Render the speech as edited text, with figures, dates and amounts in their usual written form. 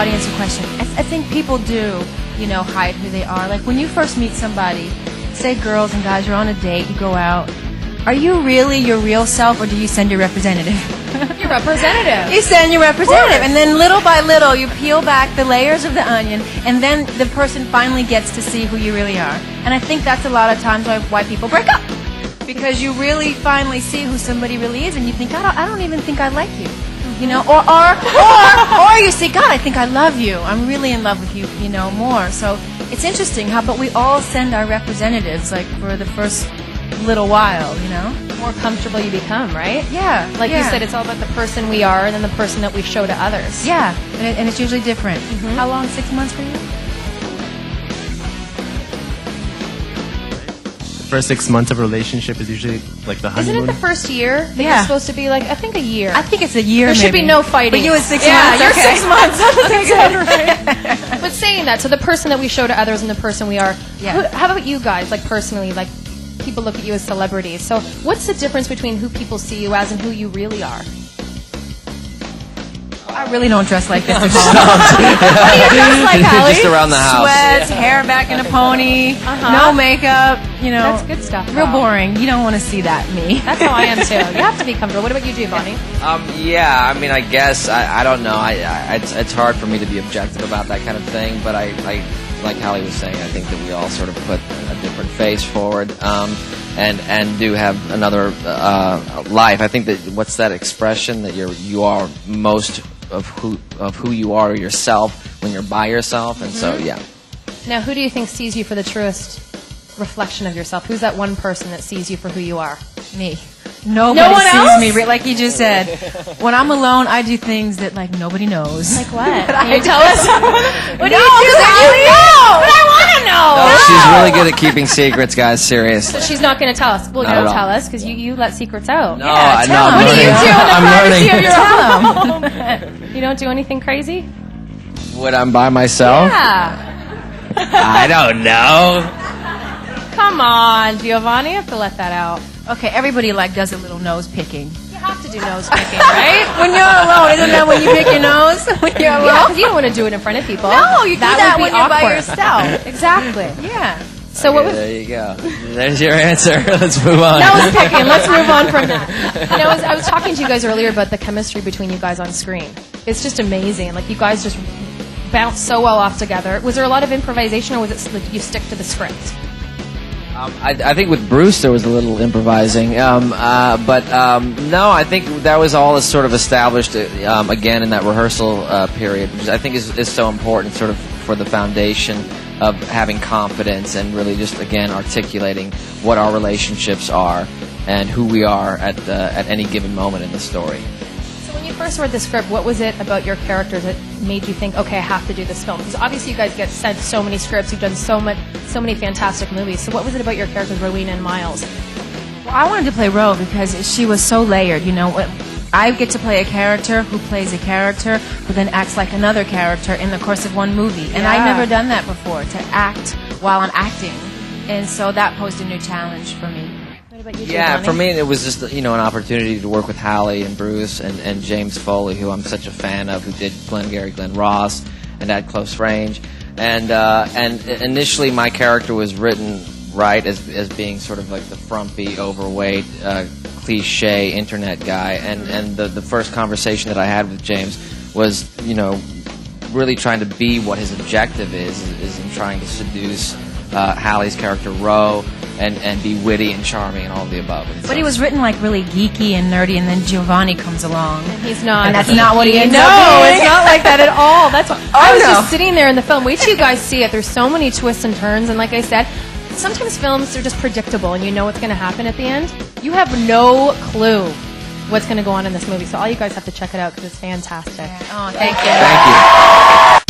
audience a question. I think people do, hide who they are. Like when you first meet somebody, say girls and guys, you're on a date, you go out. Are you really your real self, or do you send your representative? Your representative. You send your representative, and then little by little, you peel back the layers of the onion, and then the person finally gets to see who you really are. And I think that's a lot of times why people break up, because you really finally see who somebody really is, and you think, I don't even think I like you. Or you say, God, I think I love you. I'm really in love with you, more. So it's interesting but we all send our representatives, like, for the first little while, The more comfortable you become, right? Yeah. Like you said, it's all about the person we are and then the person that we show to others. Yeah, and it's usually different. Mm-hmm. How long? 6 months for you? The first 6 months of a relationship is usually like the honeymoon. Isn't it the first year? That Yeah. You're supposed to be like, I think a year. I think it's a year. There should be no fighting. But you was 6 yeah, months. You're Okay. 6 months. Okay, good. Right. But saying that, so the person that we show to others and the person we are. Yeah. How about you guys? Like personally, like people look at you as celebrities. So what's the difference between who people see you as and who you really are? I really don't dress like this. What do you dress like, Halle? Just around the house. Sweats, hair back in a pony, no makeup. That's good stuff. Real Wow. boring. You don't want to see that me. That's how I am too. You have to be comfortable. What about you, Giovanni? Yeah, I mean, I guess I don't know. It's hard for me to be objective about that kind of thing, but I like Halle was saying, I think that we all sort of put a different face forward, and do have another life. I think that what's that expression that you are most of who you are yourself when you're by yourself, and so yeah. Now, who do you think sees you for the truest reflection of yourself? Who's that one person that sees you for who you are? Me. Nobody No one sees else? me, like you just said. When I'm alone, I do things that like nobody knows. Like what? Can you tell us? What do No, you do? Halle? No, but I want to know. No, she's really good at keeping secrets, guys. Serious. So she's not going to tell us. Well, Not you at don't all. tell us because you let secrets out. No, Yeah, I tell know. them. I'm What do you learning. do in the I'm privacy learning. of your Tell home? You don't do anything crazy? When I'm by myself, Yeah. I don't know. Come on, Giovanni. You have to let that out. Okay, everybody like does a little nose picking. You have to do nose picking, right? When you're alone, isn't that when you pick your nose? When you're Yeah, alone? because you don't want to do it in front of people. No, you do that would when be you're by awkward. yourself. Exactly. Yeah. So what Okay, was there you go. There's your answer. Let's move on. nose picking? Let's move on from that. I was talking to you guys earlier about the chemistry between you guys on screen. It's just amazing. Like you guys just bounce so well off together. Was there a lot of improvisation, or was it like you stick to the script? I think with Bruce there was a little improvising, but no, I think that was all sort of established again in that rehearsal period, which I think is so important, sort of for the foundation of having confidence and really just again articulating what our relationships are and who we are at any given moment in the story. So when you first read the script, what was it about your characters that made you think, okay, I have to do this film? Because obviously you guys get sent so many scripts, you've done so many fantastic movies. So what was it about your characters, Rowena and Miles? Well, I wanted to play Ro because she was so layered. I get to play a character who plays a character who then acts like another character in the course of one movie. And I'd never done that before, to act while I'm acting. And so that posed a new challenge for me. What about you, Yeah, Giovanni? for me it was just an opportunity to work with Halle and Bruce and James Foley, who I'm such a fan of, who did Glengarry Glen Ross and At Close Range. And initially my character was written as being sort of like the frumpy, overweight, cliche internet guy. And the first conversation that I had with James was really trying to be what his objective is in trying to seduce Halle's character Ro and be witty and charming and all of the above. And But he was written like really geeky and nerdy, and then Giovanni comes along. He's not. And that's not what he ends No, up being. it's not like that at all. That's I was no. just sitting there in the film. Wait till you guys see it. There's so many twists and turns, and like I said, sometimes films are just predictable, and you know what's going to happen at the end. You have no clue what's going to go on in this movie, so all you guys have to check it out because it's fantastic. Oh, thank you. Thank you.